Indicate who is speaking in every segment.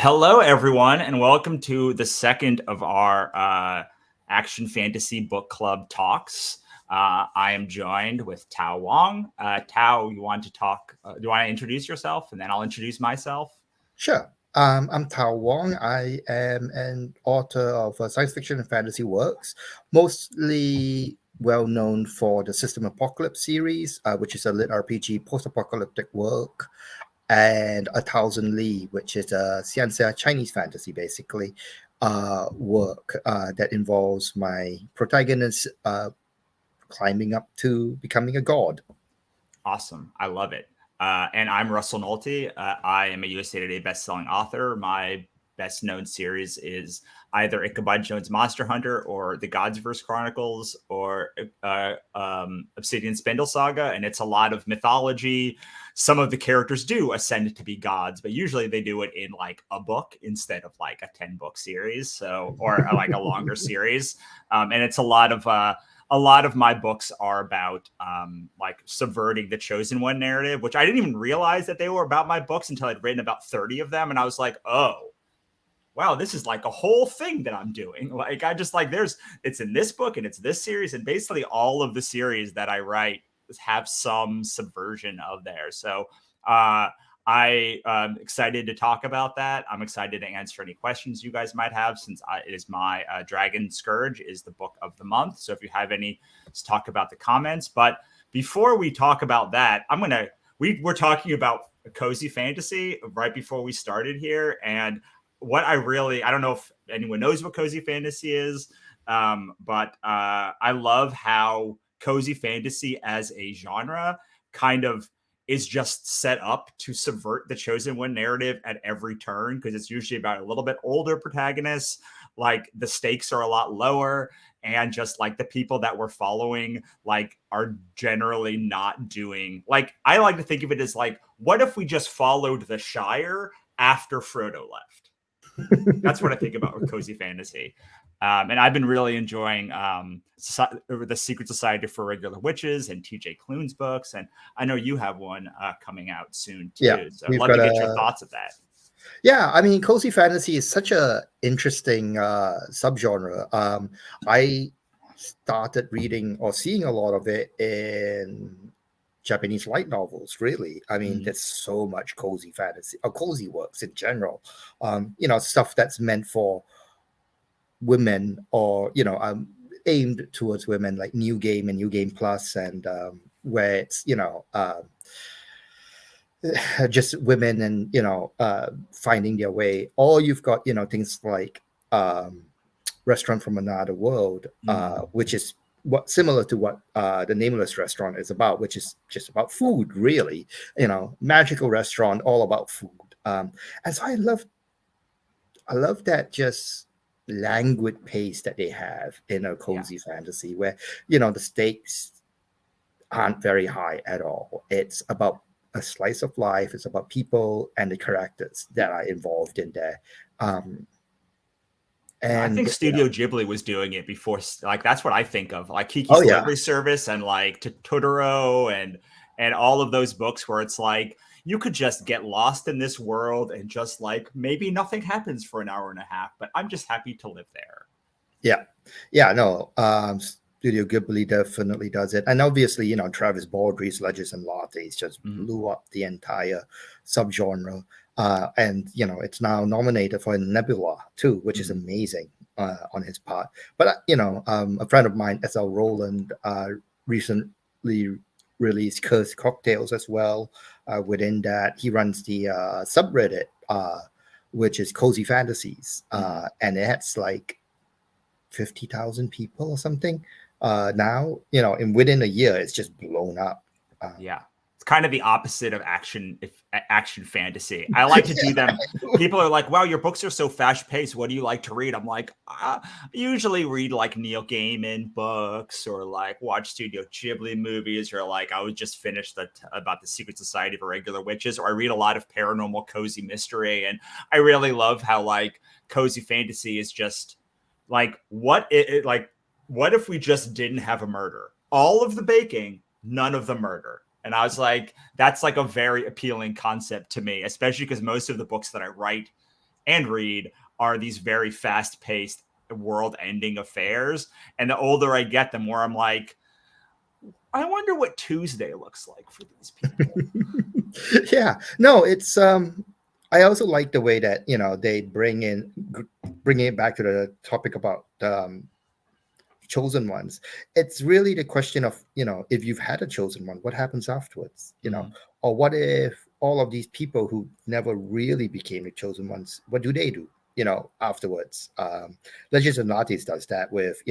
Speaker 1: Hello, everyone, and welcome to the second of our Action Fantasy Book Club talks. I am joined with Tao Wong. Tao, you want to talk? Do you want to introduce yourself, and then I'll introduce myself?
Speaker 2: Sure. I'm Tao Wong. I am an author of science fiction and fantasy works, mostly well known for the System Apocalypse series, which is a lit RPG post apocalyptic work, and A Thousand Li, which is a Xianxia Chinese fantasy, basically, work that involves my protagonist climbing up to becoming a god.
Speaker 1: Awesome. I love it. And I'm Russell Nolte. I am a USA Today bestselling author. My best known series is either Ichabod Jones Monster Hunter or The Godsverse Chronicles or Obsidian Spindle Saga. And it's a lot of mythology. Some of the characters do ascend to be gods, but usually they do it in like a book instead of like a 10-book series. So, or like a longer series. And it's a lot of my books are about like subverting the chosen one narrative, which I didn't even realize that they were about my books until I'd written about 30 of them. And I was like, oh, wow, this is like a whole thing that I'm doing. Like I just like it's in this book and it's this series. And basically all of the series that I write have some subversion of there. So I am excited to talk about that. I'm excited to answer any questions you guys might have since it is my Dragon Scourge is the book of the month. So if you have any, let's talk about the comments. But before we talk about that, we're talking about cozy fantasy right before we started here. And I don't know if anyone knows what cozy fantasy is, but I love how cozy fantasy as a genre kind of is just set up to subvert the chosen one narrative at every turn because it's usually about a little bit older protagonists. Like the stakes are a lot lower, and just like the people that we're following like are generally not doing like I like to think of it as like, what if we just followed the Shire after Frodo left? That's what I think about with cozy fantasy. And I've been really enjoying the Secret Society for Regular Witches and TJ Klune's books. And I know you have one coming out soon too.
Speaker 2: Yeah,
Speaker 1: So I'd
Speaker 2: we've
Speaker 1: love to
Speaker 2: got
Speaker 1: get your
Speaker 2: a
Speaker 1: thoughts of that.
Speaker 2: Yeah, I mean, cozy fantasy is such a interesting subgenre. I started reading or seeing a lot of it in Japanese light novels. Really, I mean, there's so much cozy fantasy or cozy works in general. Stuff that's meant for women or aimed towards women, like New Game and New Game Plus, and where it's just women and finding their way, or you've got things like Restaurant from Another World, which is what similar to what the Nameless Restaurant is about, which is just about food, really. Magical restaurant, all about food. And so I love that just languid pace that they have in a cozy fantasy, where the stakes aren't very high at all. It's about a slice of life. It's about people and the characters that are involved in there.
Speaker 1: I think
Speaker 2: And
Speaker 1: Studio Ghibli was doing it before. Like that's what I think of, like
Speaker 2: oh
Speaker 1: Kiki's
Speaker 2: yeah,
Speaker 1: Delivery Service and like Totoro and all of those books where it's like you could just get lost in this world and just like maybe nothing happens for an hour and a half, but I'm just happy to live there.
Speaker 2: yeah. No, Studio Ghibli definitely does it, and obviously, Travis Baldry's Legends and Lattes just blew up the entire subgenre. And it's now nominated for a Nebula too, which is amazing on his part. But a friend of mine, S.L. Rowland, recently released Cursed Cocktails as well. Within that, he runs the subreddit, which is Cozy Fantasies, and it's like 50,000 people or something now. And within a year, it's just blown up.
Speaker 1: Yeah. It's kind of the opposite of action fantasy. I like to do them. People are like, wow, your books are so fast paced. What do you like to read? I'm like, I usually read like Neil Gaiman books or like watch Studio Ghibli movies, or like I was just finished about the Secret Society for Regular Witches, or I read a lot of paranormal cozy mystery. And I really love how like cozy fantasy is just like, what if we just didn't have a murder? All of the baking, none of the murder. And I was like, that's like a very appealing concept to me, especially because most of the books that I write and read are these very fast paced world ending affairs. And the older I get, the more I'm like, I wonder what Tuesday looks like for these people.
Speaker 2: Yeah, no, it's I also like the way that they bring it back to the topic about chosen ones. It's really the question of if you've had a chosen one, what happens afterwards,
Speaker 1: Mm-hmm.
Speaker 2: or what if all of these people who never really became the chosen ones, what do they do afterwards? Legends of Artis does that with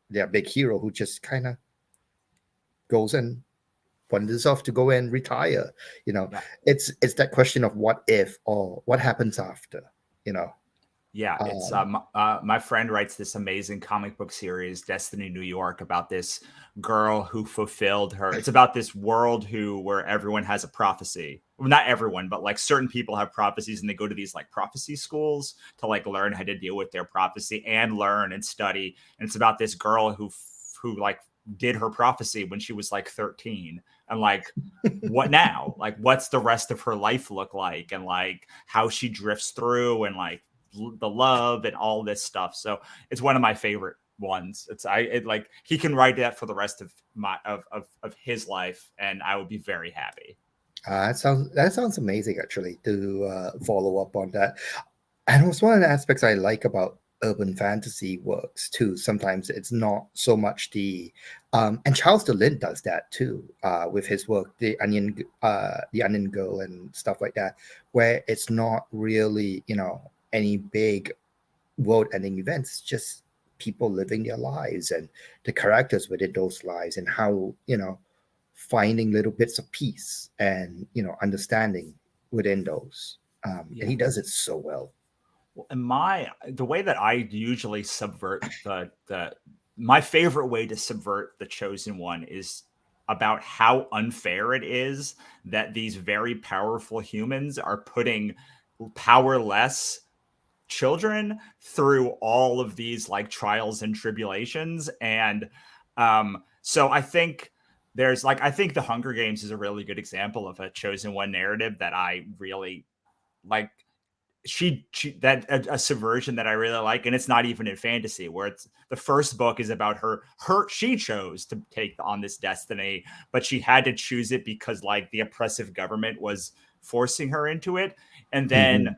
Speaker 2: their big hero who just kind of goes and wanders off to go and retire.
Speaker 1: Yeah.
Speaker 2: It's that question of what if or what happens after. you know
Speaker 1: Yeah, it's
Speaker 2: um,
Speaker 1: my friend writes this amazing comic book series, Destiny New York, about this girl who fulfilled her. It's about this world where everyone has a prophecy. Well, not everyone, but like certain people have prophecies, and they go to these like prophecy schools to like learn how to deal with their prophecy and learn and study. And it's about this girl who like did her prophecy when she was like 13, and like what now? Like what's the rest of her life look like, and like how she drifts through, and like the love and all this stuff. So it's one of my favorite ones. Like he can write that for the rest of his life, and I would be very happy.
Speaker 2: that sounds amazing, actually, to follow up on that. And it's one of the aspects I like about urban fantasy works too. Sometimes it's not so much and Charles DeLint does that too, with his work, the Onion Girl and stuff like that, where it's not really any big world-ending events. It's just people living their lives and the characters within those lives, and how finding little bits of peace and understanding within those. And
Speaker 1: Yeah.
Speaker 2: he does it so well.
Speaker 1: And the way that I usually subvert the my favorite way to subvert the chosen one is about how unfair it is that these very powerful humans are putting powerless children through all of these like trials and tribulations. And so I think I think the Hunger Games is a really good example of a chosen one narrative that I really like. She that a subversion that I really like, and it's not even in fantasy, where it's the first book is about her she chose to take on this destiny, but she had to choose it because like the oppressive government was forcing her into it. And then
Speaker 2: Mhm.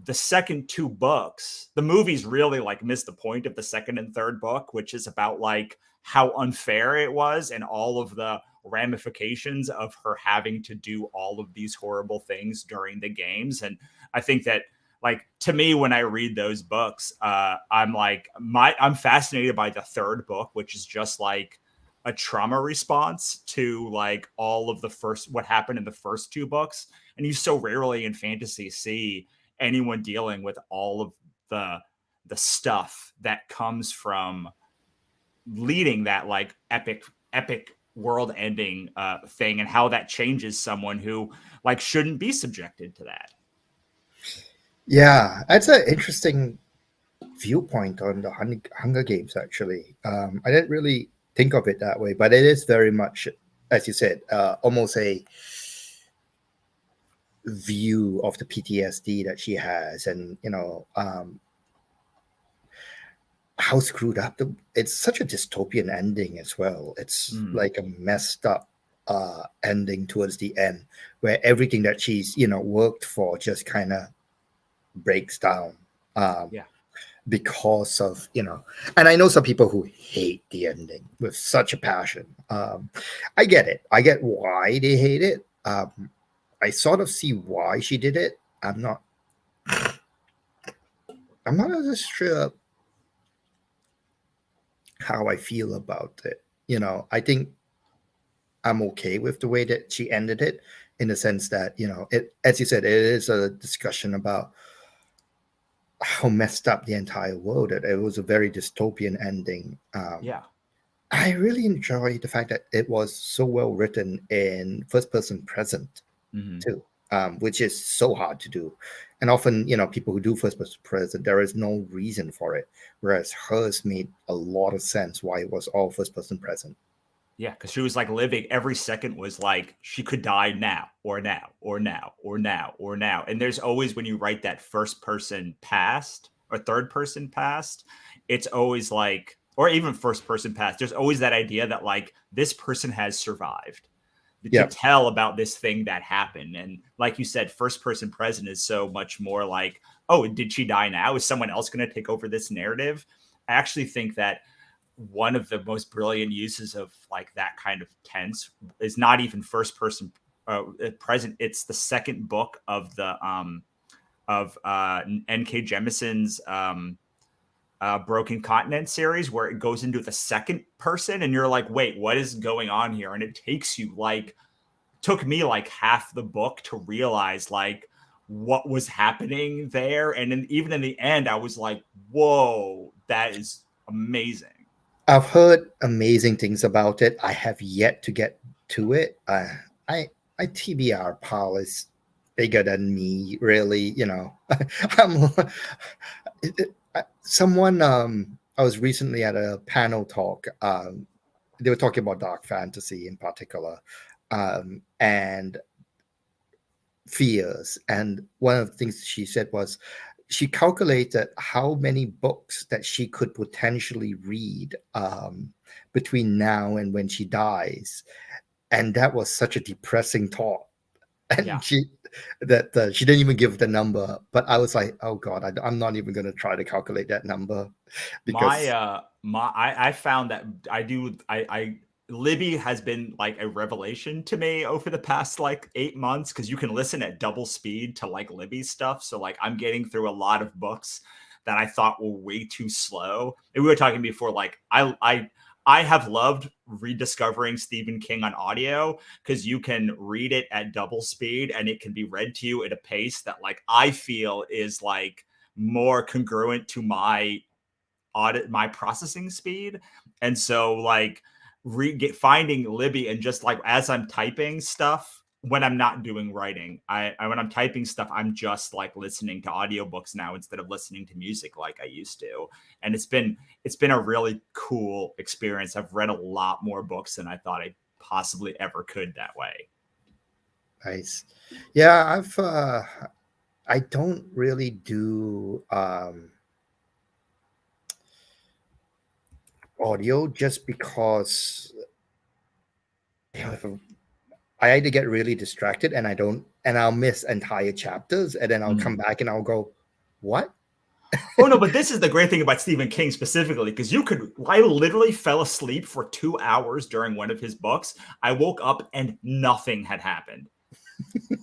Speaker 1: the second two books, the movies really like miss the point of the second and third book, which is about like how unfair it was and all of the ramifications of her having to do all of these horrible things during the games. And I think that like to me when I read those books, I'm fascinated by the third book, which is just like a trauma response to like all of the first what happened in the first two books. And you so rarely in fantasy see anyone dealing with all of the the stuff that comes from leading that like epic world ending thing, and how that changes someone who like shouldn't be subjected to that.
Speaker 2: Yeah, that's an interesting viewpoint on the Hunger Games, actually. I didn't really think of it that way, but it is very much, as you said, almost a view of the PTSD that she has, and how screwed up it's such a dystopian ending as well. It's
Speaker 1: Mm,
Speaker 2: like a messed up ending towards the end, where everything that she's worked for just kind of breaks down. Um,
Speaker 1: yeah.
Speaker 2: because of and I know some people who hate the ending with such a passion. I get it. I get why they hate it. I sort of see why she did it. I'm not as sure how I feel about it. I think I'm okay with the way that she ended it, in the sense that it, as you said, it is a discussion about how messed up the entire world. It was a very dystopian ending.
Speaker 1: Yeah.
Speaker 2: I really enjoy the fact that it was so well written in first person present
Speaker 1: Hmm.
Speaker 2: too, which is so hard to do. And often, people who do first person present, there is no reason for it. Whereas hers made a lot of sense why it was all first person present.
Speaker 1: Yeah, because she was like living every second was like she could die now or now or now or now or now. And there's always when you write that first person past or third person past, it's always like, or even first person past, there's always that idea that like this person has survived to
Speaker 2: Yeah.
Speaker 1: tell about this thing that happened. And like you said, first person present is so much more like, oh, did she die now? Is someone else going to take over this narrative? I actually think that one of the most brilliant uses of like that kind of tense is not even first person present. It's the second book of the N.K. Jemison's Broken Continent series, where it goes into the second person, and you're like, wait, what is going on here? And it takes you like took me like half the book to realize like what was happening there, and even in the end, I was like, whoa, that is amazing.
Speaker 2: I've heard amazing things about it. I have yet to get to it. I my TBR pile is bigger than me, really. You know, I'm someone. I was recently at a panel talk. They were talking about dark fantasy in particular, and fears. And one of the things she said was she calculated how many books that she could potentially read between now and when she dies. And that was such a depressing thought.
Speaker 1: Yeah.
Speaker 2: And she didn't even give the number. But I was like, oh God, I'm not even going to try to calculate that number
Speaker 1: My
Speaker 2: because
Speaker 1: I found that I Libby has been like a revelation to me over the past like 8 months, because you can listen at double speed to like Libby stuff. So like I'm getting through a lot of books that I thought were way too slow. And we were talking before, like I have loved rediscovering Stephen King on audio, because you can read it at double speed and it can be read to you at a pace that like I feel is like more congruent to my processing speed. And so like finding Libby, and just like as I'm typing stuff, when I'm not doing writing, I when I'm typing stuff, I'm just like listening to audiobooks now instead of listening to music like I used to. And it's been a really cool experience. I've read a lot more books than I thought I possibly ever could that way.
Speaker 2: nice. Yeah, I don't really do audio just because you know, I either get really distracted and I'll miss entire chapters, and then I'll come back and I'll go, what?
Speaker 1: Oh no, but this is the great thing about Stephen King specifically, because I literally fell asleep for 2 hours during one of his books. I woke up and nothing had happened.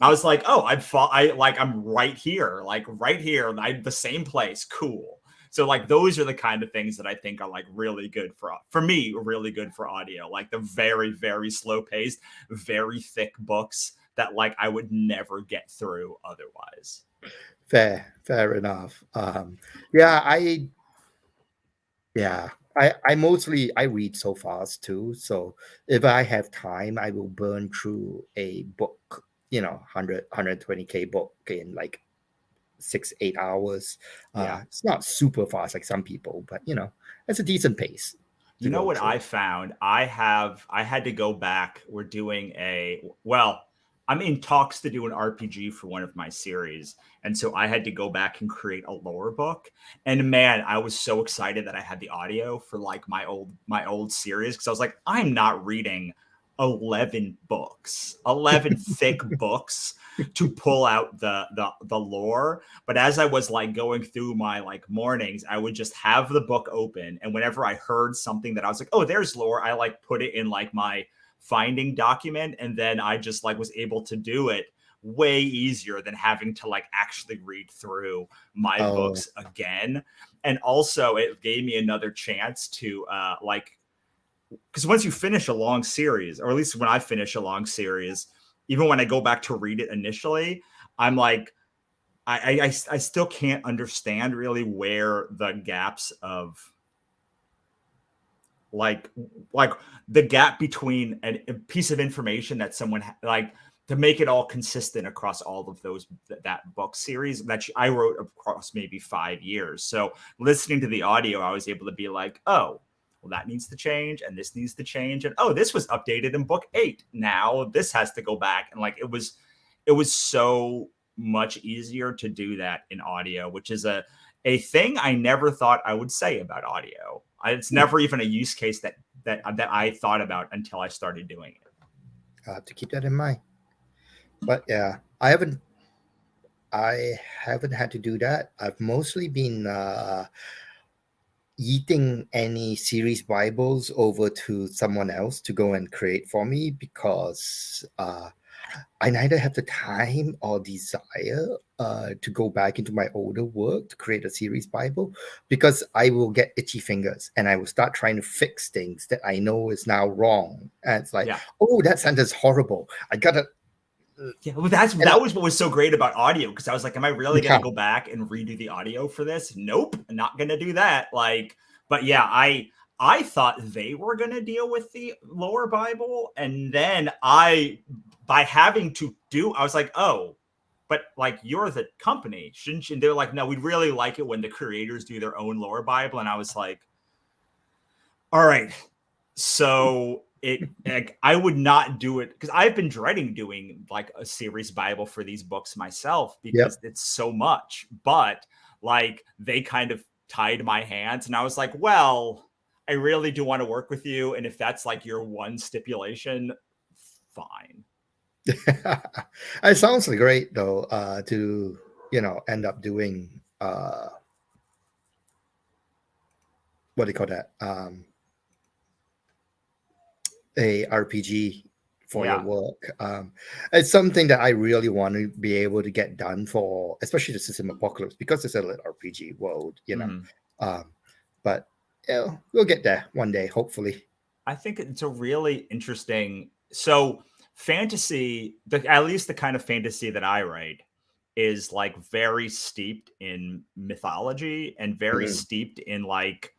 Speaker 1: I was like, oh, I'm right here, the same place. Cool. So like those are the kind of things that I think are like really good for me, really good for audio, like the very, very slow paced, very thick books that like I would never get through otherwise.
Speaker 2: Fair enough. Yeah, I mostly I read so fast too. So if I have time, I will burn through a book, 120K book in like 6 8 hours.
Speaker 1: Yeah.
Speaker 2: It's not super fast like some people, but it's a decent pace to
Speaker 1: You know
Speaker 2: go
Speaker 1: what
Speaker 2: through.
Speaker 1: I found? I had to go back. I'm in talks to do an RPG for one of my series. And so I had to go back and create a lore book. And man, I was so excited that I had the audio for like my old series, because I was like, I'm not reading 11 books, 11 thick books to pull out the lore. But as I was like going through my like mornings, I would just have the book open, and whenever I heard something that I was like, oh, there's lore, I like put it in like my finding document, and then I just like was able to do it way easier than having to like actually read through my
Speaker 2: Oh,
Speaker 1: books again. And also it gave me another chance to like, because once you finish a long series, or at least when I finish a long series, even when I go back to read it initially, I'm like, I still can't understand really where the gaps of like like the gap between a piece of information that someone like, to make it all consistent across all of that book series that I wrote across maybe 5 years. So listening to the audio, I was able to be like, oh, well, that needs to change and this needs to change. And oh, this was updated in book 8. Now this has to go back. And like it was so much easier to do that in audio, which is a thing I never thought I would say about audio. It's never even a use case that I thought about until I started doing it.
Speaker 2: I have to keep that in mind. But yeah, I haven't had to do that. I've mostly been yeeting any series Bibles over to someone else to go and create for me, because I neither have the time or desire to go back into my older work to create a series Bible, because I will get itchy fingers and I will start trying to fix things that I know is now wrong. And it's like,
Speaker 1: Yeah.
Speaker 2: oh, that sentence is horrible. I gotta.
Speaker 1: Yeah, well, that was what was so great about audio, because I was like, am I really going to go back and redo the audio for this? Nope, not going to do that. Like, but yeah, I thought they were going to deal with the lower Bible, and then by having to do, I was like, oh, but like you're the company, shouldn't you? And they're like, no, we'd really like it when the creators do their own lower Bible, and I was like, all right, so I would not do it, because I've been dreading doing like a series Bible for these books myself, because it's so much. But like they kind of tied my hands, and I was like, well, I really do want to work with you, and if that's like your one stipulation, fine.
Speaker 2: It sounds great though, to end up doing what do you call that, a RPG for your work. It's something that I really want to be able to get done for, especially the System Apocalypse, because it's a little RPG world, but we'll get there one day, hopefully.
Speaker 1: I think it's a really interesting, so fantasy, at least the kind of fantasy that I write, is like very steeped in mythology and very steeped in like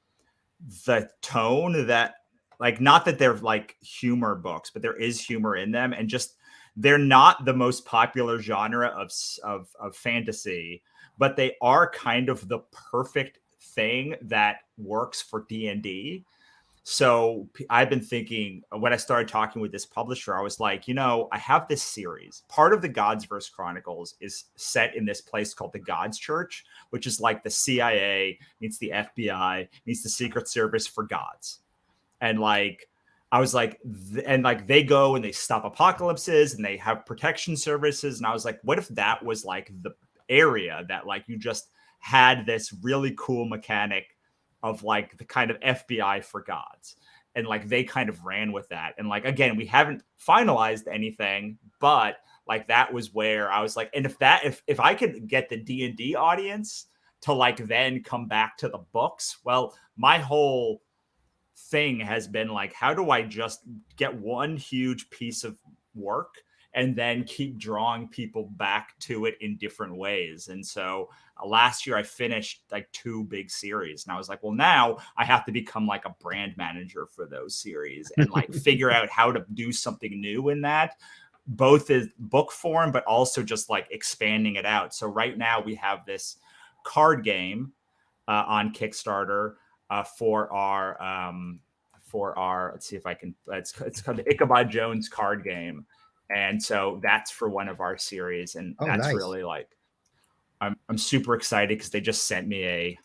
Speaker 1: the tone that, like, not that they're like humor books, but there is humor in them, and just they're not the most popular genre of fantasy, but they are kind of the perfect thing that works for D&D. So I've been thinking, when I started talking with this publisher, I was like, I have this series. Part of the Godsverse Chronicles is set in this place called the Gods Church, which is like the CIA meets the FBI meets the Secret Service for gods. And like, I was like, and like they go and they stop apocalypses and they have protection services. And I was like, what if that was like the area that like you just had this really cool mechanic of like the kind of FBI for gods, and like they kind of ran with that. And like, again, we haven't finalized anything, but like that was where I was like, and if I could get the D&D audience to like then come back to the books, well, my whole thing has been like, how do I just get one huge piece of work and then keep drawing people back to it in different ways? And so last year I finished like 2 big series, and I was like, well, now I have to become like a brand manager for those series and like figure out how to do something new in that, both as book form, but also just like expanding it out. So right now we have this card game on Kickstarter for our let's see if I can, it's called the Ichabod Jones card game. And so that's for one of our series. And that's nice. Really like, I'm super excited because they just sent me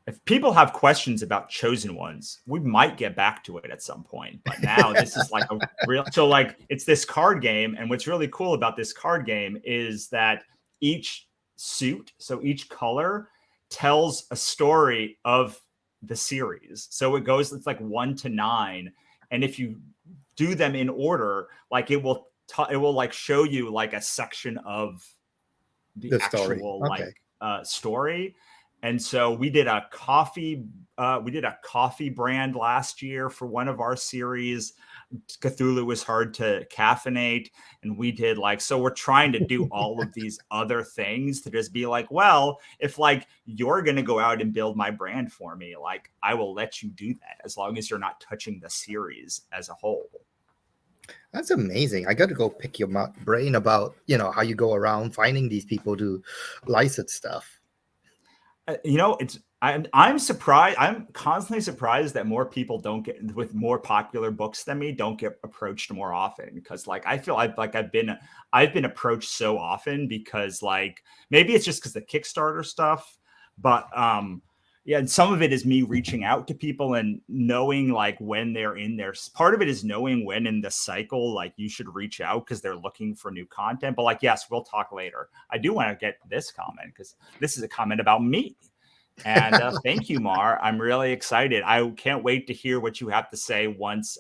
Speaker 1: if people have questions about Chosen Ones, we might get back to it at some point. But now this is like a real, so like it's this card game. And what's really cool about this card game is that each suit, so each color, tells a story of the series. So it goes, it's like 1 to 9. And if you do them in order, like it will like show you like a section of the actual story. Story. And so we did a coffee brand last year for one of our series. Cthulhu was hard to caffeinate, and we did like, so we're trying to do all of these other things to just be like, well, if like you're going to go out and build my brand for me, like I will let you do that as long as you're not touching the series as a whole.
Speaker 2: That's amazing. I got to go pick your brain about, how you go around finding these people to license stuff.
Speaker 1: It's I'm surprised. I'm constantly surprised that more people don't get with more popular books than me don't get approached more often, because like I feel I've been approached so often, because like maybe it's just because the Kickstarter stuff, but yeah, and some of it is me reaching out to people and knowing like when they're in there. Part of it is knowing when in the cycle like you should reach out because they're looking for new content. But like, yes, we'll talk later. I do want to get this comment because this is a comment about me. And thank you, Mar. I'm really excited. I can't wait to hear what you have to say once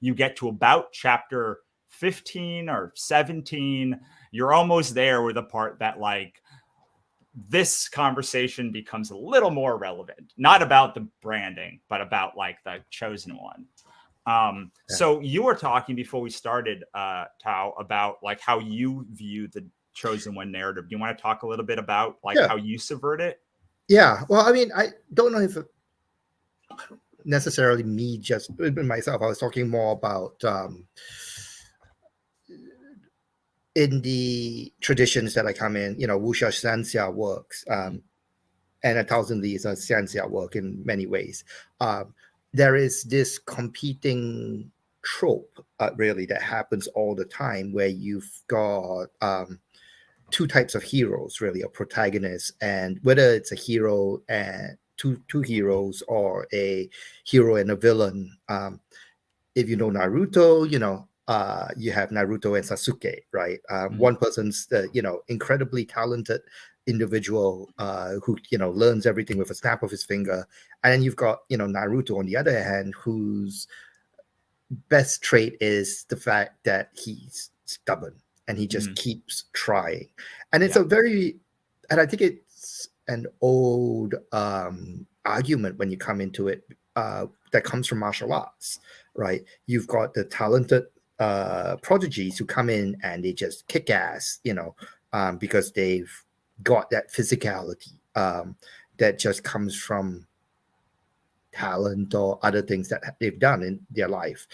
Speaker 1: you get to about chapter 15 or 17. You're almost there with the part that, like, this conversation becomes a little more relevant, not about the branding, but about like the chosen one. So you were talking before we started, Tao, about like how you view the chosen one narrative. Do you want to talk a little bit about like how you subvert it?
Speaker 2: Yeah, well, I mean, I don't know if necessarily me just myself. I was talking more about in the traditions that I come in, wuxia sanxia works, and a thousand leagues of sanxia work in many ways. There is this competing trope, really, that happens all the time, where you've got two types of heroes, really, a protagonist, and whether it's a hero and two heroes or a hero and a villain. If you know Naruto, you have Naruto and Sasuke, right? One person's the incredibly talented individual who learns everything with a snap of his finger, and then you've got Naruto on the other hand, whose best trait is the fact that he's stubborn and he just keeps trying. And it's a very, and I think it's an old argument when you come into it, that comes from martial arts, right? You've got the talented prodigies who come in and they just kick ass, because they've got that physicality that just comes from talent or other things that they've done in their life.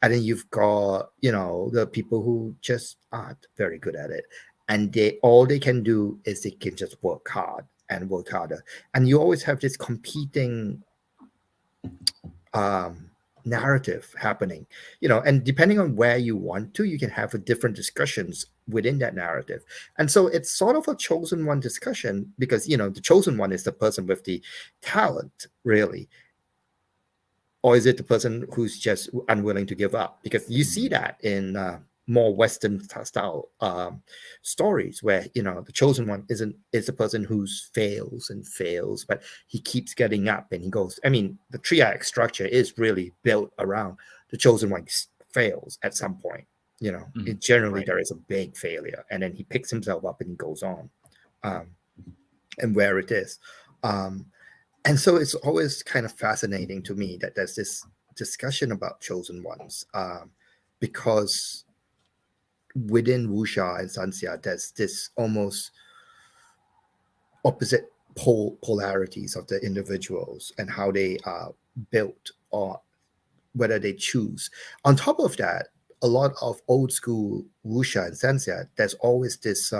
Speaker 2: And then you've got the people who just aren't very good at it, and all they can do is they can just work hard and work harder. And you always have this competing narrative happening, and depending on where you want to, you can have a different discussions within that narrative. And so it's sort of a chosen one discussion, because the chosen one is the person with the talent, really. Or is it the person who's just unwilling to give up? Because you see that in more Western style stories, where the chosen one is the person who fails and fails, but he keeps getting up and he goes. I mean, the triac structure is really built around the chosen one fails at some point. Generally there is a big failure, and then he picks himself up and he goes on, and where it is. And so it's always kind of fascinating to me that there's this discussion about chosen ones, because within wuxia and sanxia, there's this almost opposite polarities of the individuals and how they are built, or whether they choose. On top of that, a lot of old school wuxia and sanxia, there's always this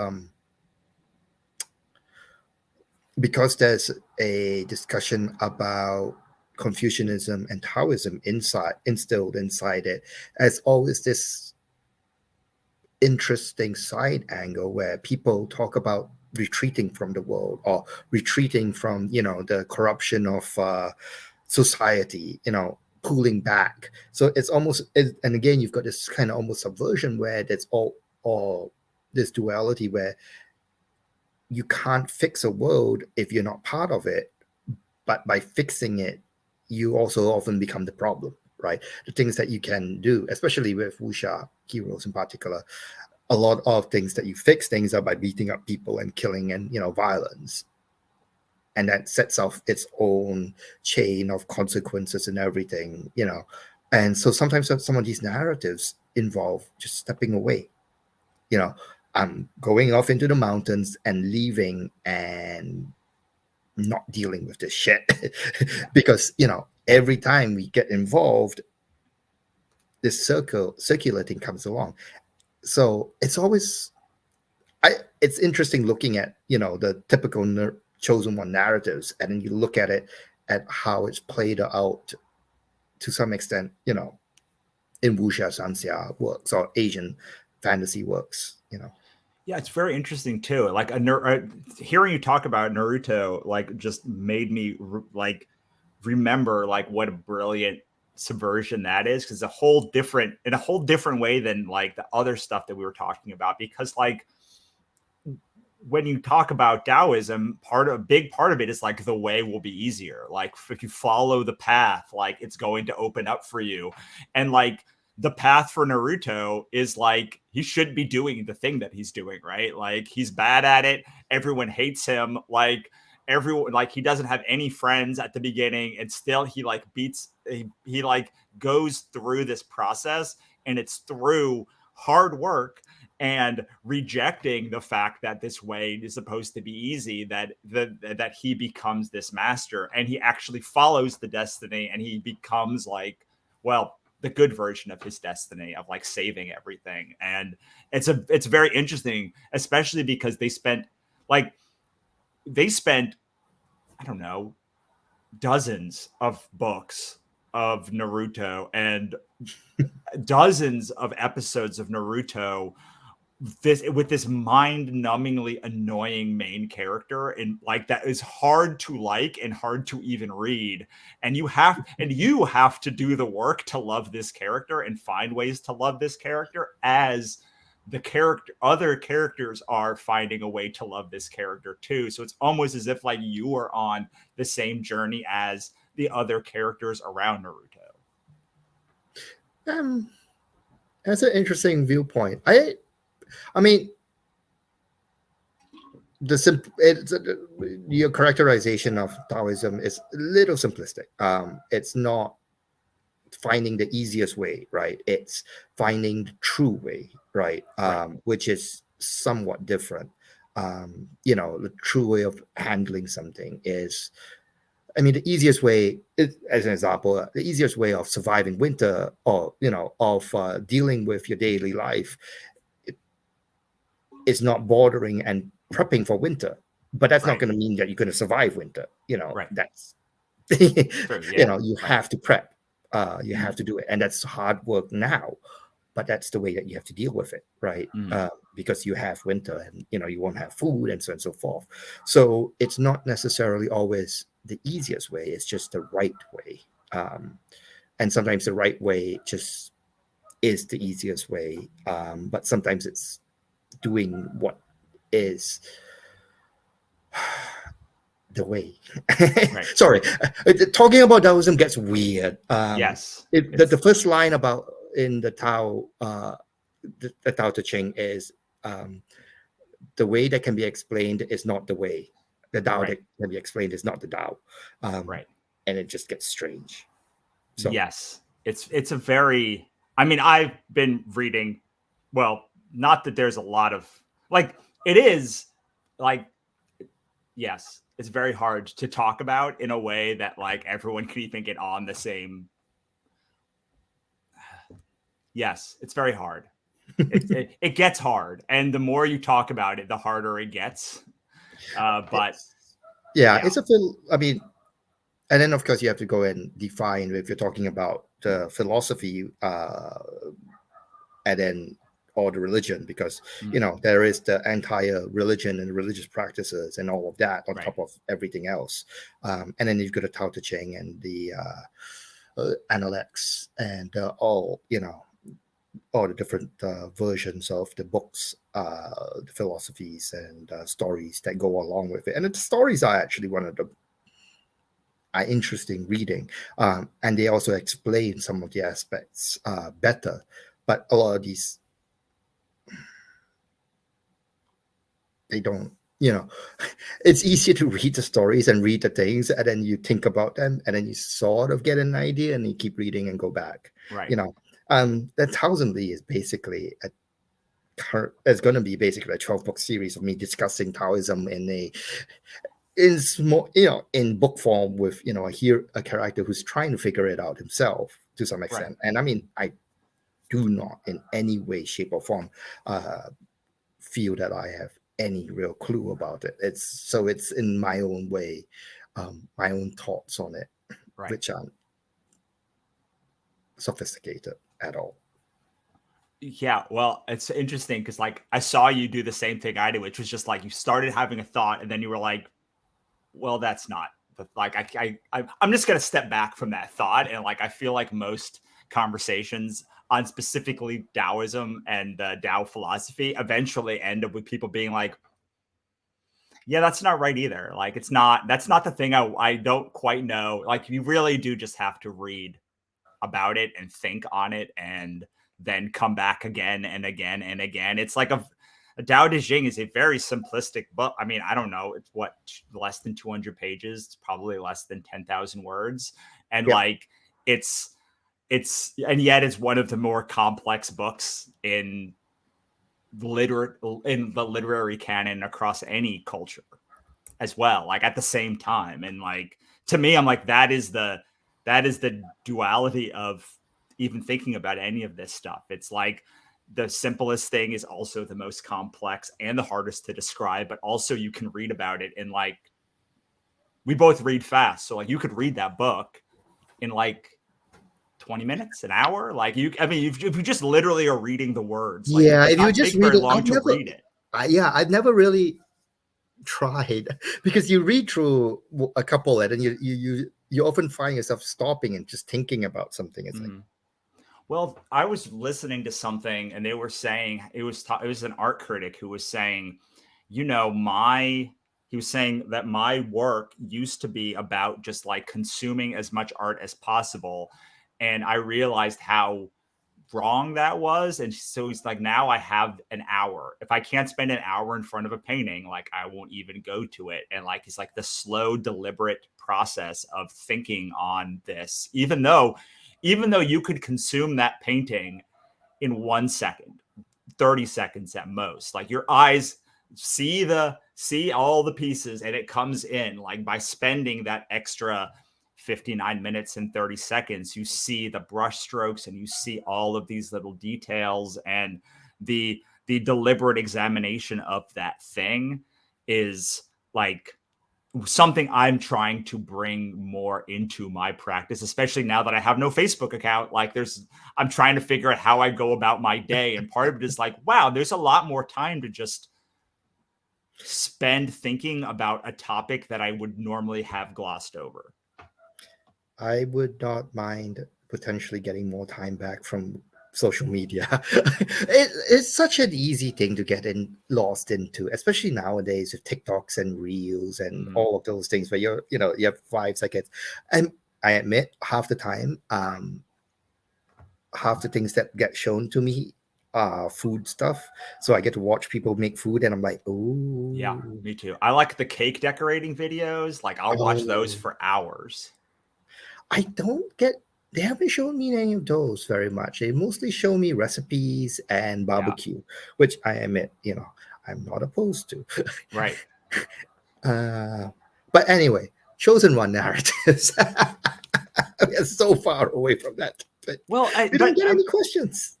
Speaker 2: because there's a discussion about Confucianism and Taoism instilled inside it, as always this interesting side angle where people talk about retreating from the world, or retreating from the corruption of society, pulling back. So it's almost, and again, you've got this kind of almost subversion where there's all this duality where you can't fix a world if you're not part of it, but by fixing it, you also often become the problem, right? The things that you can do, especially with wuxia heroes in particular, a lot of things that you fix things are by beating up people and killing and violence, and that sets off its own chain of consequences and everything, and so sometimes some of these narratives involve just stepping away. I'm going off into the mountains and leaving and not dealing with this shit because every time we get involved, this circular thing comes along. So it's always it's interesting looking at the typical chosen one narratives, and then you look at it at how it's played out to some extent, in wuxia sanxia works or Asian fantasy works.
Speaker 1: Yeah, it's very interesting too. Like hearing you talk about Naruto, like just made me like remember like what a brilliant subversion that is, because in a whole different way than like the other stuff that we were talking about. Because like when you talk about Taoism, a big part of it is like the way will be easier. Like if you follow the path, like it's going to open up for you. And like the path for Naruto is like he shouldn't be doing the thing that he's doing, right? Like he's bad at it. Everyone hates him. Like everyone, like he doesn't have any friends at the beginning, and still he like he like goes through this process, and it's through hard work and rejecting the fact that this way is supposed to be easy, that he becomes this master, and he actually follows the destiny, and he becomes like, well, the good version of his destiny of like saving everything. And it's very interesting, especially because they spent I don't know, dozens of books of Naruto and dozens of episodes of Naruto with this mind-numbingly annoying main character, and like that is hard to like and hard to even read, and you have to do the work to love this character and find ways to love this character as other characters are finding a way to love this character too. So it's almost as if like you are on the same journey as the other characters around Naruto.
Speaker 2: That's an interesting viewpoint. I mean, your characterization of Taoism is a little simplistic. It's not finding the easiest way, right? It's finding the true way, right? Which is somewhat different. The true way of handling something is, I mean, the easiest way, as an example, the easiest way of surviving winter, or of dealing with your daily life, is not bordering and prepping for winter. But that's not going to mean that you're going to survive winter. That's
Speaker 1: True, yeah.
Speaker 2: You have to prep. You have to do it, and that's hard work now. But that's the way that you have to deal with it, right? Because you have winter, and you won't have food, and so on and so forth. So it's not necessarily always the easiest way. It's just the right way, and sometimes the right way just is the easiest way. But sometimes it's doing what is the way. Sorry, talking about Taoism gets weird.
Speaker 1: Yes,
Speaker 2: the first line about in the Tao, the Tao Te Ching is, the way that can be explained is not the way. The Tao that can be explained is not the Tao. And it just gets strange. So
Speaker 1: yes, it's a very. I mean, I've been reading. Well, not that there's a lot of like. It is like, yes, it's very hard to talk about in a way that like everyone can even get on the same. Yes, it's very hard. It gets hard, and the more you talk about it, the harder it gets. But
Speaker 2: it's I mean, and then of course you have to go and define if you're talking about the philosophy, and then or the religion, because there is the entire religion and religious practices and all of that on top of everything else, and then you've got the Tao Te Ching and the Analects and all the different versions of the books, the philosophies and stories that go along with it. And the stories are actually one of the interesting reading, and they also explain some of the aspects better. But a lot of these, they don't, it's easier to read the stories and read the things, and then you think about them, and then you sort of get an idea, and you keep reading and go back. The Thousand Li is basically it's going to be basically a 12-book series of me discussing Taoism in small, in book form with a character who's trying to figure it out himself to some extent. And I mean, I do not in any way, shape, or form feel that I have any real clue about it. It's in my own way, my own thoughts on it,
Speaker 1: Right.
Speaker 2: which aren't sophisticated at all.
Speaker 1: Yeah, well, it's interesting because like I saw you do the same thing I did, which was just like you started having a thought and then you were like, well, that's not like I'm just gonna step back from that thought. And like I feel like most conversations on specifically Taoism and Tao philosophy eventually end up with people being like, yeah, that's not right either. Like that's not the thing I don't quite know. Like you really do just have to read about it and think on it and then come back again and again and again. It's like a Tao Te Ching is a very simplistic book. I mean, I don't know. It's what, less than 200 pages. It's probably less than 10,000 words. And
Speaker 2: Yeah.
Speaker 1: like, and yet it's one of the more complex books in the literary canon across any culture as well, like at the same time. And like to me, I'm like, that is the duality of even thinking about any of this stuff. It's like the simplest thing is also the most complex and the hardest to describe, but also you can read about it in like, we both read fast, so like you could read that book in like 20 minutes, an hour. Like I mean, if you just literally are reading the words, like it
Speaker 2: Yeah,
Speaker 1: does
Speaker 2: if you
Speaker 1: not
Speaker 2: just
Speaker 1: take
Speaker 2: read
Speaker 1: very
Speaker 2: it,
Speaker 1: long to read it.
Speaker 2: I've never really tried because you read through a couple and then you often find yourself stopping and just thinking about something. It's like,
Speaker 1: Well, I was listening to something and they were saying it was an art critic who was saying, you know, he was saying that my work used to be about just like consuming as much art as possible. And I realized how wrong that was. And so he's like, now I have an hour. If I can't spend an hour in front of a painting, like I won't even go to it. And like he's like the slow, deliberate process of thinking on this, even though you could consume that painting in 1 second, 30 seconds at most. Like your eyes see all the pieces and it comes in like by spending that extra 59 minutes and 30 seconds, you see the brush strokes and you see all of these little details, and the deliberate examination of that thing is like something I'm trying to bring more into my practice, especially now that I have no Facebook account. Like I'm trying to figure out how I go about my day. And part of it is like, wow, there's a lot more time to just spend thinking about a topic that I would normally have glossed over.
Speaker 2: I would not mind potentially getting more time back from social media. It's such an easy thing to get lost into, especially nowadays with TikToks and Reels and all of those things where you have 5 seconds. And I admit half the time, half the things that get shown to me are food stuff. So I get to watch people make food and I'm like, oh.
Speaker 1: Yeah, me too. I like the cake decorating videos. Like I'll watch those for hours.
Speaker 2: I don't get. They haven't shown me any of those very much. They mostly show me recipes and barbecue, which I admit, I'm not opposed to.
Speaker 1: Right.
Speaker 2: But anyway, chosen one narratives. We are so far away from that. But
Speaker 1: well,
Speaker 2: we don't get any questions.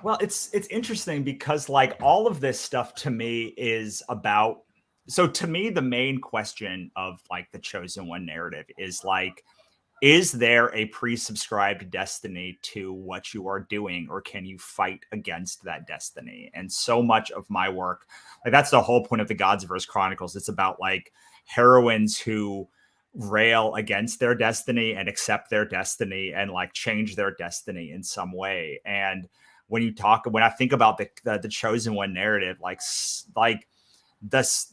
Speaker 1: Well, it's interesting because like all of this stuff to me is about. So to me, the main question of like the chosen one narrative is like, is there a pre-subscribed destiny to what you are doing, or can you fight against that destiny? And so much of my work, like that's the whole point of the Godsverse Chronicles. It's about like heroines who rail against their destiny and accept their destiny and like change their destiny in some way. And when I think about the chosen one narrative, like this,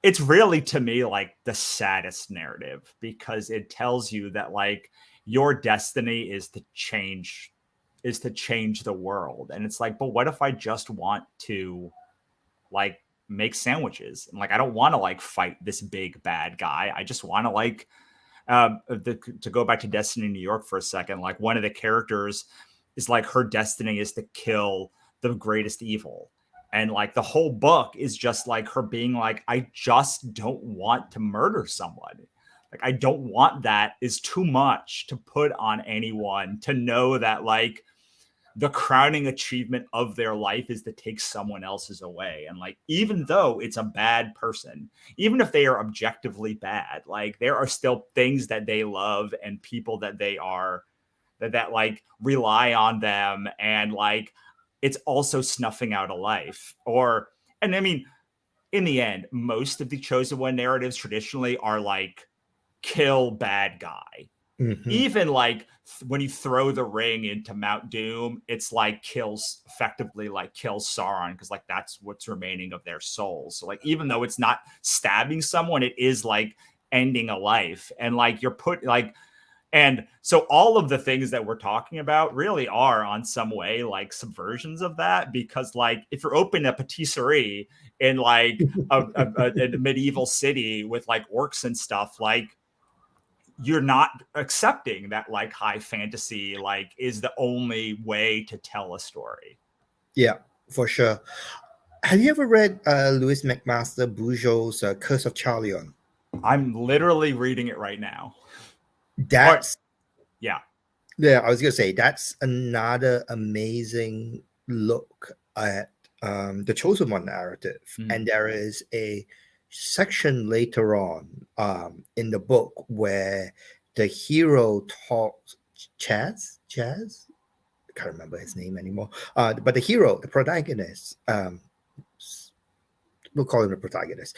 Speaker 1: it's really to me like the saddest narrative, because it tells you that like your destiny is to change the world. And it's like, but what if I just want to like make sandwiches, and like I don't want to like fight this big bad guy. I just want to like to go back to Destiny New York for a second. Like one of the characters is like her destiny is to kill the greatest evil. And like the whole book is just like her being like, I just don't want to murder someone. Like, I don't want that is too much to put on anyone, to know that like the crowning achievement of their life is to take someone else's away. And like, even though it's a bad person, even if they are objectively bad, like there are still things that they love and people that they are that like rely on them, and like it's also snuffing out a life. Or, and I mean, in the end, most of the chosen one narratives traditionally are like kill bad guy.
Speaker 2: Mm-hmm.
Speaker 1: Even like when you throw the ring into Mount Doom, it's like kills effectively like kills Sauron, because like that's what's remaining of their souls. So like even though it's not stabbing someone, it is like ending a life. And like you're put like, and so all of the things that we're talking about really are on some way like subversions of that, because like if you're opening a patisserie in like a medieval city with like orcs and stuff, like you're not accepting that like high fantasy like is the only way to tell a story.
Speaker 2: Yeah, for sure. Have you ever read Louis McMaster Bujo's Curse of Charlion?
Speaker 1: I'm literally reading it right now. Or
Speaker 2: That's
Speaker 1: yeah.
Speaker 2: Yeah, I was gonna say that's another amazing look at the Chosen One narrative, and there is a section later on in the book where the hero talks Chaz. I can't remember his name anymore. But the hero, the protagonist, we'll call him the protagonist.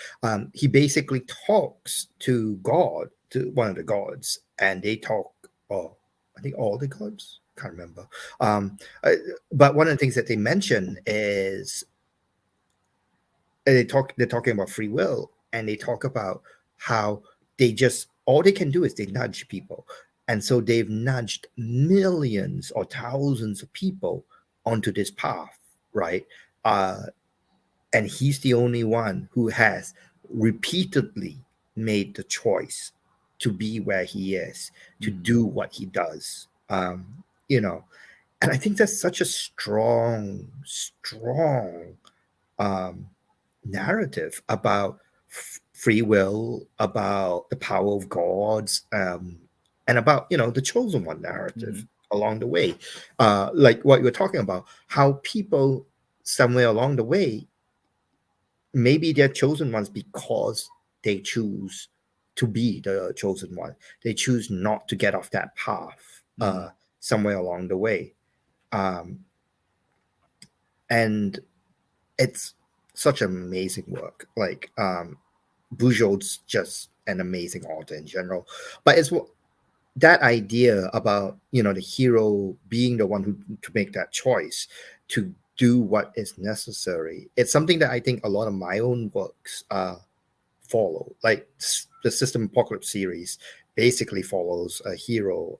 Speaker 2: He basically talks to God, to one of the gods, and they talk. Oh, I think all the gods. Can't remember. But one of the things that they mention is they're talking about free will, and they talk about how they just all they can do is they nudge people, and so they've nudged millions or thousands of people onto this path, right? And he's the only one who has repeatedly made the choice to be where he is, to do what he does. You know, and I think that's such a strong um, narrative about free will, about the power of gods, and about the chosen one narrative along the way, like what you were talking about, how people somewhere along the way, maybe they're chosen ones because they choose to be the chosen one. They choose not to get off that path somewhere along the way. And it's such amazing work. Like Bujold's just an amazing author in general. But it's that idea about the hero being the one who to make that choice to do what is necessary. It's something that I think a lot of my own works follow. Like the System Apocalypse series basically follows a hero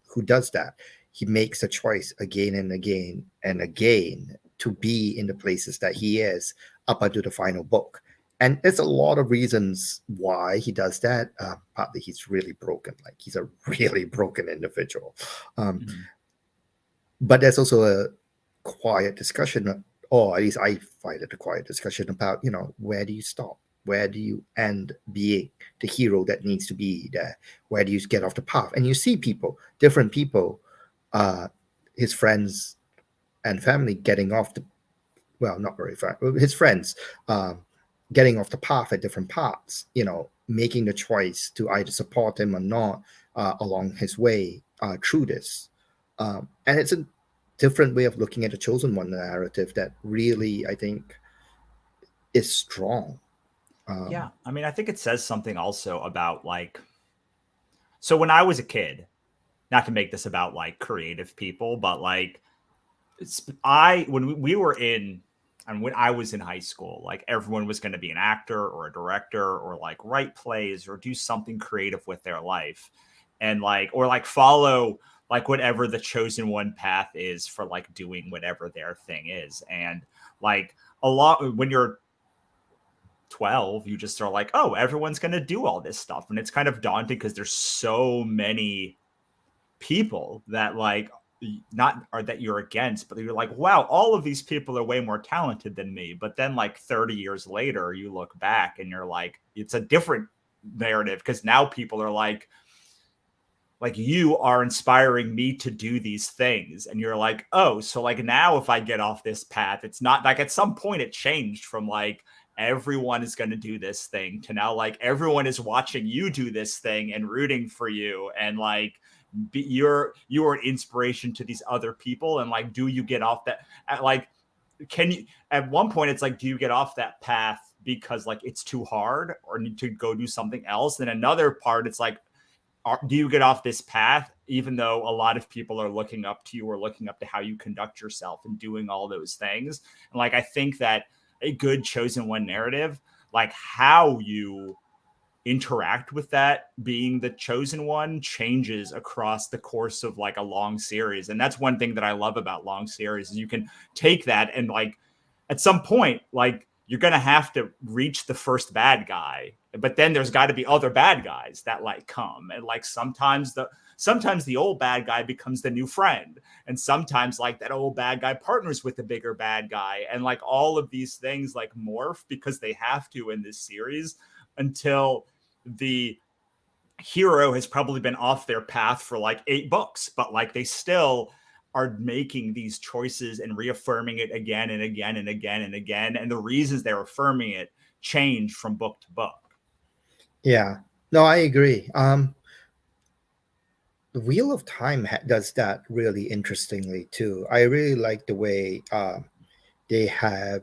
Speaker 2: who does that. He makes a choice again and again and again to be in the places that he is up until the final book. And there's a lot of reasons why he does that. Partly he's really broken, like he's a really broken individual. But there's also a quiet discussion, or at least I find it a quiet discussion about, where do you stop? Where do you end being the hero that needs to be there? Where do you get off the path? And you see different people, his friends and family getting off not very far, his friends getting off the path at different parts, making the choice to either support him or not along his way through this. And it's a different way of looking at the chosen one narrative that really, I think, is strong.
Speaker 1: Yeah. I mean, I think it says something also about like, so when I was a kid, not to make this about like creative people, but like when we were in, and when I was in high school, like everyone was going to be an actor or a director or like write plays or do something creative with their life, and like, or like follow like whatever the chosen one path is for like doing whatever their thing is. And like a lot when you're 12, you just are like, oh, everyone's going to do all this stuff. And it's kind of daunting because there's so many people that like not are that you're against, but you're like, wow, all of these people are way more talented than me. But then like 30 years later, you look back and you're like, it's a different narrative, because now people are like, like you are inspiring me to do these things. And you're like, oh, so like now if I get off this path, it's not like at some point it changed from like everyone is going to do this thing to now like everyone is watching you do this thing and rooting for you. And like you're an inspiration to these other people. And like, do you get off that like, can you at one point it's like, do you get off that path because like it's too hard or need to go do something else? Then another part, it's like, do you get off this path even though a lot of people are looking up to you or looking up to how you conduct yourself and doing all those things? And like I think that a good chosen one narrative, like how you interact with that being the chosen one, changes across the course of like a long series. And that's one thing that I love about long series is you can take that and like at some point like you're going to have to reach the first bad guy, but then there's got to be other bad guys that like come. And like sometimes the old bad guy becomes the new friend, and sometimes like that old bad guy partners with the bigger bad guy, and like all of these things like morph because they have to in this series until the hero has probably been off their path for like 8 books, but like they still are making these choices and reaffirming it again and again and again and again. And the reasons they're affirming it change from book to book.
Speaker 2: Yeah, no, I agree. The Wheel of Time does that really interestingly too. I really like the way they have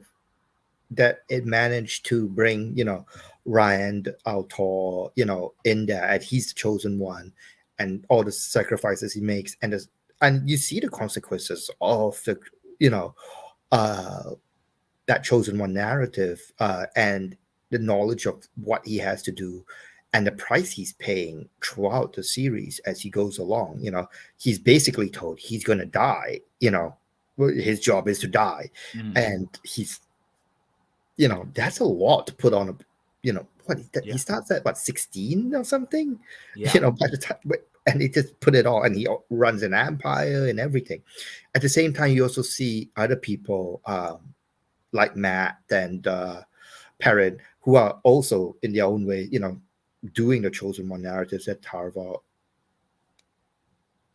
Speaker 2: that it managed to bring, Ryan Altor, in there, and he's the chosen one, and all the sacrifices he makes, and you see the consequences of the, uh, that chosen one narrative, and the knowledge of what he has to do, and the price he's paying throughout the series as he goes along. He's basically told he's going to die. His job is to die, and he's that's a lot to put on a, he starts at what, 16 or something, by the time, and he just put it all, and he runs an empire and everything. At the same time, you also see other people like Matt and Perrin, who are also in their own way, doing the chosen one narratives at Tarvar.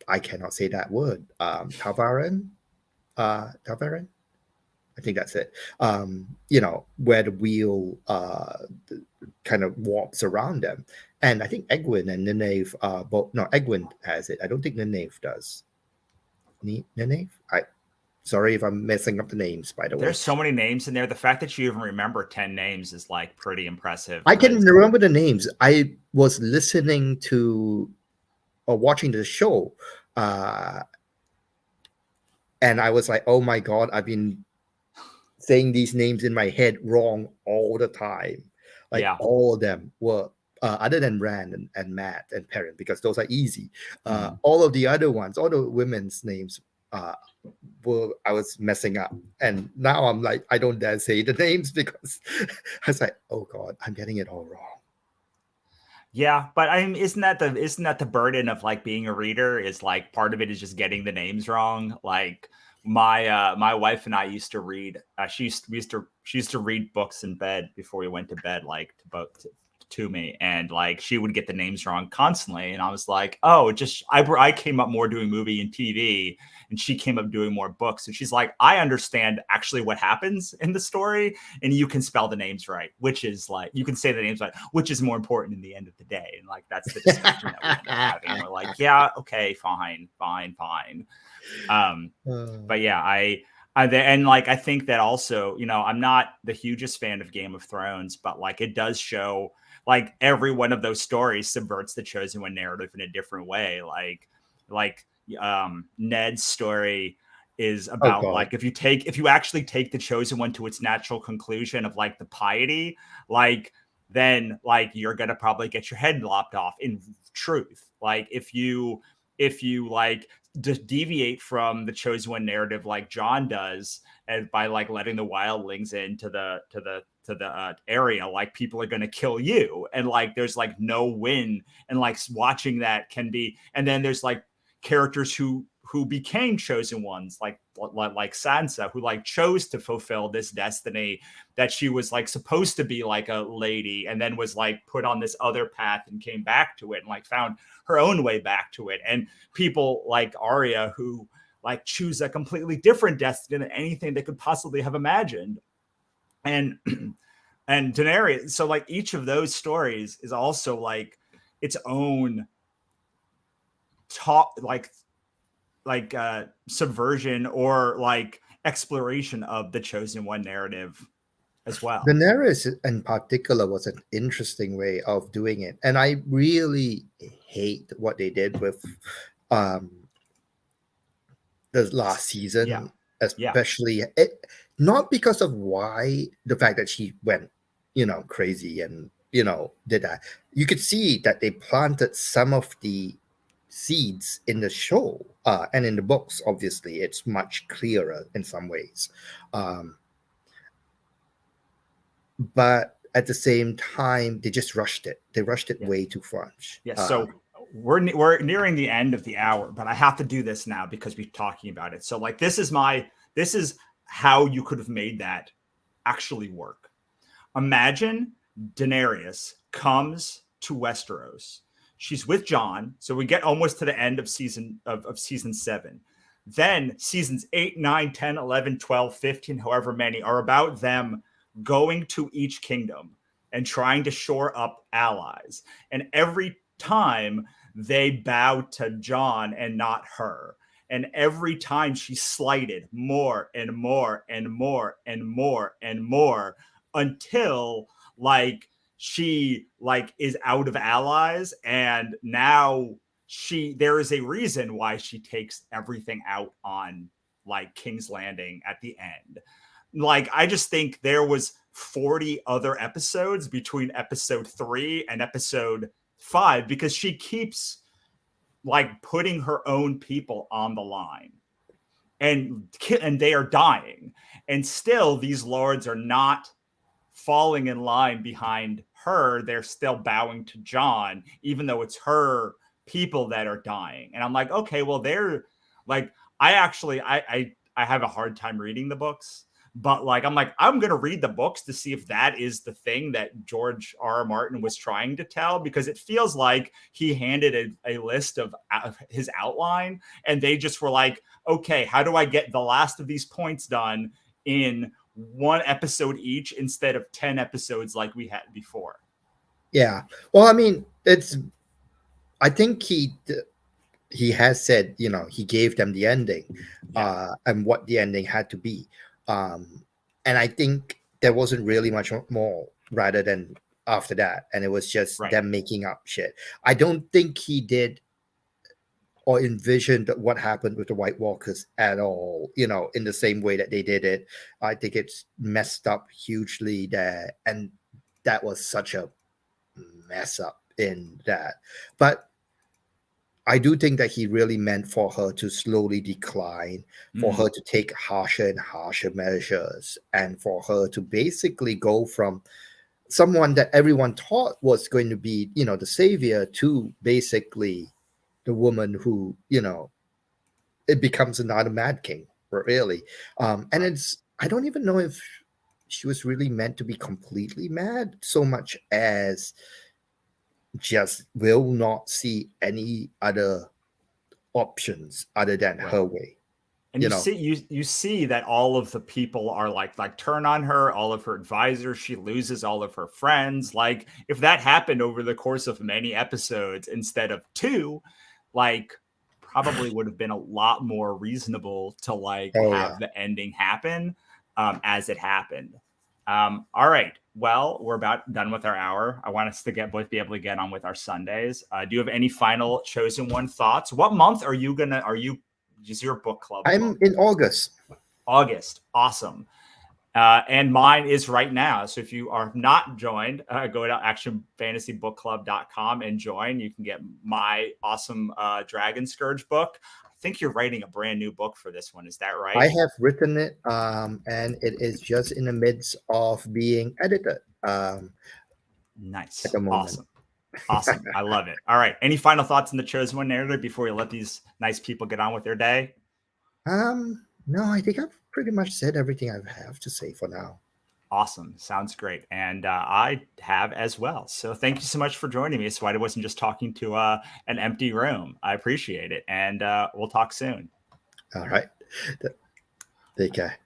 Speaker 2: I cannot say that word. Tarvarin? Tarvarin? I think that's it. Where the wheel kind of warps around them. And I think Egwene and Nynaeve both. No, Egwene has it. I don't think Nynaeve does. Nynaeve? Sorry if I'm messing up the names, by the way.
Speaker 1: There's so many names in there. The fact that you even remember 10 names is like pretty impressive.
Speaker 2: I can remember the names. I was listening to or watching the show, and I was like, oh my God, I've been saying these names in my head wrong all the time. Like all of them were, other than Rand and Matt and Perrin, because those are easy. All of the other ones, all the women's names, I was messing up, and now I'm like, I don't dare say the names because I was like, oh God, I'm getting it all wrong.
Speaker 1: Yeah, but I mean, isn't that the burden of like being a reader? Is like part of it is just getting the names wrong. Like my wife and I used to read. She used to read books in bed before we went to bed, like to me, and like she would get the names wrong constantly, and I was like, oh, I came up more doing movie and TV, and she came up doing more books, and she's like, I understand actually what happens in the story, and you can spell the names right, which is like, you can say the names right, which is more important in the end of the day. And like that's the discussion that we end up having, and we're like, yeah, okay, fine. But yeah, and like I think that also, I'm not the hugest fan of Game of Thrones, but like it does show like every one of those stories subverts the chosen one narrative in a different way. Like Ned's story is about like if you actually take the chosen one to its natural conclusion of like the piety, like then like you're gonna probably get your head lopped off. In truth, like if you like deviate from the chosen one narrative like John does, and by like letting the wildlings into the area, like people are going to kill you, and like there's like no win, and like watching that can be, and then there's like characters who who became chosen ones, like Sansa, who like chose to fulfill this destiny, that she was like supposed to be like a lady and then was like put on this other path and came back to it and like found her own way back to it. And people like Arya who like choose a completely different destiny than anything they could possibly have imagined. And and Daenerys, so like each of those stories is also like its own talk, like subversion or like exploration of the chosen one narrative as well.
Speaker 2: Daenerys in particular was an interesting way of doing it, and I really hate what they did with um the last season,
Speaker 1: Yeah.
Speaker 2: especially it, not because of why the fact that she went, crazy and did that. You could see that they planted some of the seeds in the show, and in the books. Obviously, it's much clearer in some ways, but at the same time, they just rushed it. They rushed it way too much.
Speaker 1: Yeah. So we're nearing the end of the hour, but I have to do this now because we're talking about it. So like this is how you could have made that actually work. Imagine Daenerys comes to Westeros. She's with Jon, so we get almost to the end of season 7. Then seasons 8, 9, 10, 11, 12, 15, however many are about them going to each kingdom and trying to shore up allies. And every time they bow to Jon and not her. And every time she's slighted more and more and more and more and more until like she like is out of allies, and now there is a reason why she takes everything out on like King's Landing at the end. Like I just think there was 40 other episodes between episode 3 and episode 5 because she keeps like putting her own people on the line, and they are dying, and still these lords are not falling in line behind her. They're still bowing to Jon, even though it's her people that are dying. And I'm like, okay, well, they're like, I have a hard time reading the books, but like, I'm going to read the books to see if that is the thing that George R. R. Martin was trying to tell, because it feels like he handed a list of his outline and they just were like, okay, how do I get the last of these points done in one episode each instead of 10 episodes like we had before?
Speaker 2: Yeah. Well, I mean, I think he has said, he gave them the ending, and what the ending had to be. And I think there wasn't really much more rather than after that. And it was just them making up shit. I don't think he did or envisioned what happened with the White Walkers at all, in the same way that they did it. I think it's messed up hugely there. And that was such a mess up in that. But I do think that he really meant for her to slowly decline, for her to take harsher and harsher measures, and for her to basically go from someone that everyone thought was going to be, the savior, to basically the woman who, it becomes another Mad King, really. And I don't even know if she was really meant to be completely mad so much as just will not see any other options other than her way.
Speaker 1: And you see that all of the people are like turn on her, all of her advisors. She loses all of her friends. Like if that happened over the course of many episodes instead of 2, like probably would have been a lot more reasonable to like have the ending happen as it happened. All right. Well, we're about done with our hour. I want us to be able to get on with our Sundays. Do you have any final chosen one thoughts? What month are you is your book club?
Speaker 2: I'm in August.
Speaker 1: Awesome. And mine is right now. So if you are not joined, go to actionfantasybookclub.com and join. You can get my awesome Dragon Scourge book. I think you're writing a brand new book for this one. Is that right?
Speaker 2: I have written it, and it is just in the midst of being edited.
Speaker 1: Nice.
Speaker 2: At the moment.
Speaker 1: Awesome. Awesome. I love it. All right. Any final thoughts on the Chosen One narrative before we let these nice people get on with their day?
Speaker 2: No, I think I've pretty much said everything I have to say for now.
Speaker 1: Awesome. Sounds great. And I have as well. So thank you so much for joining me. So I wasn't just talking to an empty room. I appreciate it. And we'll talk soon.
Speaker 2: All right. Take care.